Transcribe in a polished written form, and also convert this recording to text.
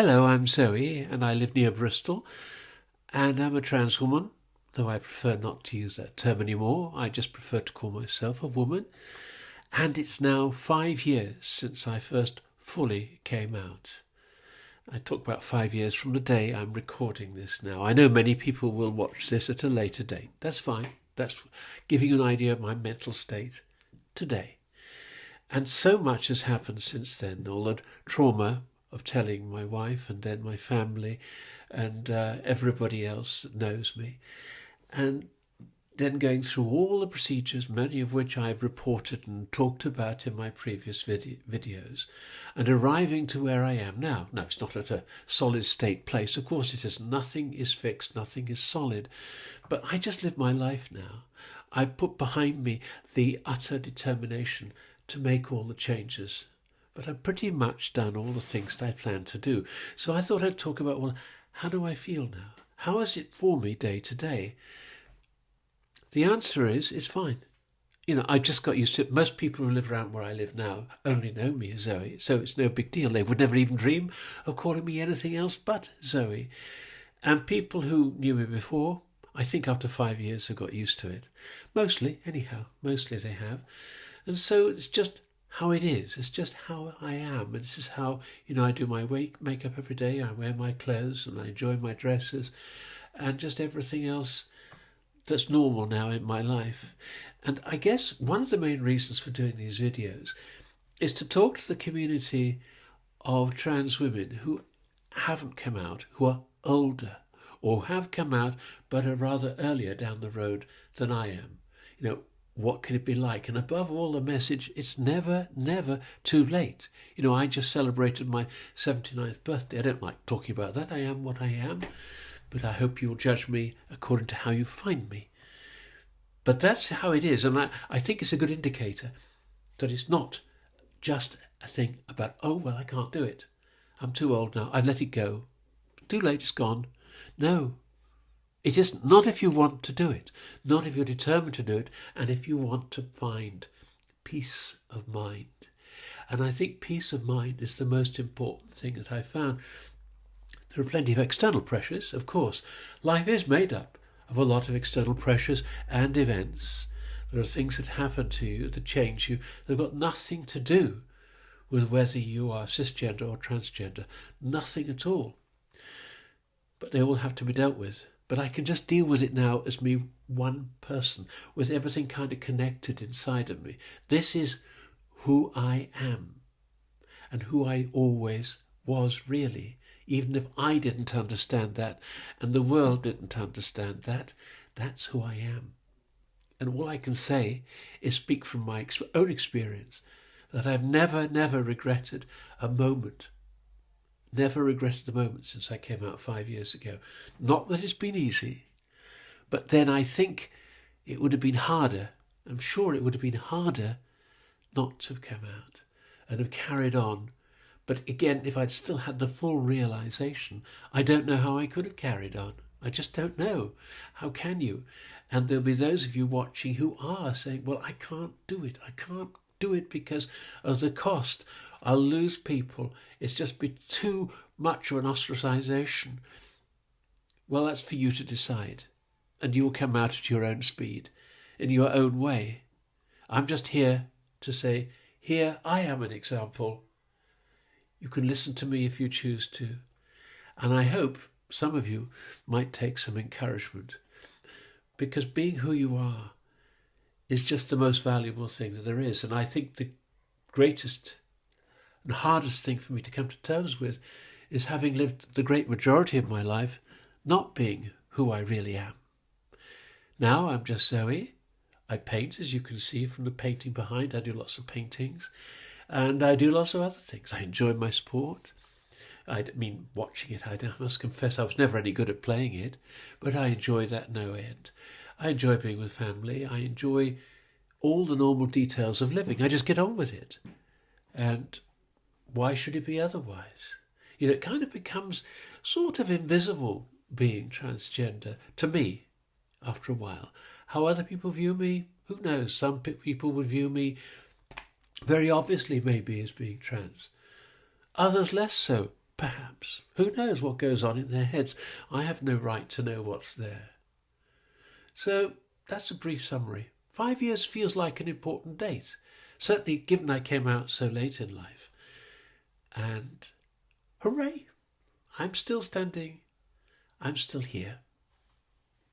Hello, I'm Zoe, and I live near Bristol, and I'm a trans woman, though I prefer not to use that term anymore. I just prefer to call myself a woman. And it's now 5 years since I first fully came out. I talk about 5 years from the day I'm recording this now. I know many people will watch this at a later date. That's fine. That's giving you an idea of my mental state today. And so much has happened since then. All the trauma of telling my wife and then my family and everybody else that knows me. And then going through all the procedures, many of which I've reported and talked about in my previous videos, and arriving to where I am now. Now, it's not at a solid state place. Of course it is. Nothing is fixed. Nothing is solid. But I just live my life now. I've put behind me the utter determination to make all the changes. But I've pretty much done all the things that I planned to do. So I thought I'd talk about, well, how do I feel now? How is it for me day to day? The answer is, it's fine. I just got used to it. Most people who live around where I live now only know me as Zoe, so it's no big deal. They would never even dream of calling me anything else but Zoe. And people who knew me before, I think after 5 years have got used to it. Mostly, anyhow. Mostly they have. And so it's just how it is. It's just how I am. And this is how, I do my makeup every day. I wear my clothes and I enjoy my dresses and just everything else that's normal now in my life. And I guess one of the main reasons for doing these videos is to talk to the community of trans women who haven't come out, who are older, or have come out but are rather earlier down the road than I am. What can it be like? And above all, the message, it's never, never too late. I just celebrated my 79th birthday. I don't like talking about that. I am what I am. But I hope you'll judge me according to how you find me. But that's how it is. And I think it's a good indicator that it's not just a thing about, oh, well, I can't do it. I'm too old now. I've let it go. Too late, it's gone. No, it isn't. Not if you want to do it. Not if you're determined to do it. And if you want to find peace of mind. And I think peace of mind is the most important thing that I've found. There are plenty of external pressures, of course. Life is made up of a lot of external pressures and events. There are things that happen to you, that change you, that have got nothing to do with whether you are cisgender or transgender. Nothing at all. But they all have to be dealt with. But I can just deal with it now as me, one person, with everything kind of connected inside of me. This is who I am and who I always was, really. Even if I didn't understand that and the world didn't understand that, that's who I am. And all I can say is speak from my own experience, that I've never, never regretted a moment. Never regretted a moment since I came out 5 years ago. Not that it's been easy, but then I think it would have been harder. I'm sure it would have been harder not to have come out and have carried on. But again, if I'd still had the full realization, I don't know how I could have carried on. I just don't know. How can you? And there'll be those of you watching who are saying, well, I can't do it. I can't do it because of the cost. I'll lose people. It's just be too much of an ostracization. Well, that's for you to decide. And you will come out at your own speed, in your own way. I'm just here to say, here I am an example. You can listen to me if you choose to. And I hope some of you might take some encouragement, because being who you are is just the most valuable thing that there is. And I think the greatest and hardest thing for me to come to terms with is having lived the great majority of my life not being who I really am. Now I'm just Zoe. I paint, as you can see from the painting behind. I do lots of paintings. And I do lots of other things. I enjoy my sport. I mean, watching it, I must confess I was never any good at playing it, but I enjoy that no end. I enjoy being with family. I enjoy all the normal details of living. I just get on with it. And why should it be otherwise? It kind of becomes sort of invisible being transgender to me after a while. How other people view me, who knows? Some people would view me very obviously maybe as being trans. Others less so. Perhaps. Who knows what goes on in their heads? I have no right to know what's there. So that's a brief summary. 5 years feels like an important date, certainly given I came out so late in life. And hooray, I'm still standing. I'm still here.